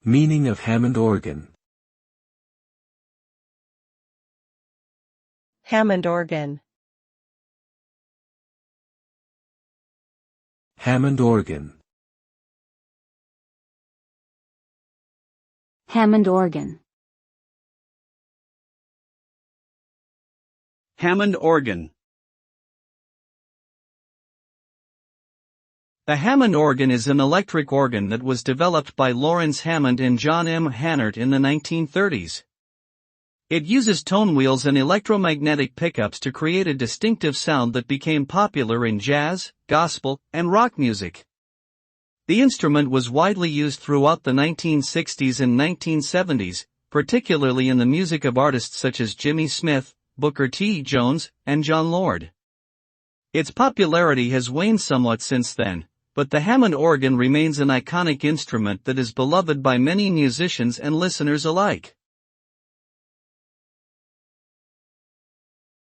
Meaning of Hammond organ. Hammond organ. Hammond organ. Hammond organ. Hammond organ. The Hammond organ is an electric organ that was developed by Lawrence Hammond and John M. Hannert in the 1930s. It uses tone wheels and electromagnetic pickups to create a distinctive sound that became popular in jazz, gospel, and rock music. The instrument was widely used throughout the 1960s and 1970s, particularly in the music of artists such as Jimmy Smith, Booker T. Jones, and John Lord. Its popularity has waned somewhat since then, but the Hammond organ remains an iconic instrument that is beloved by many musicians and listeners alike.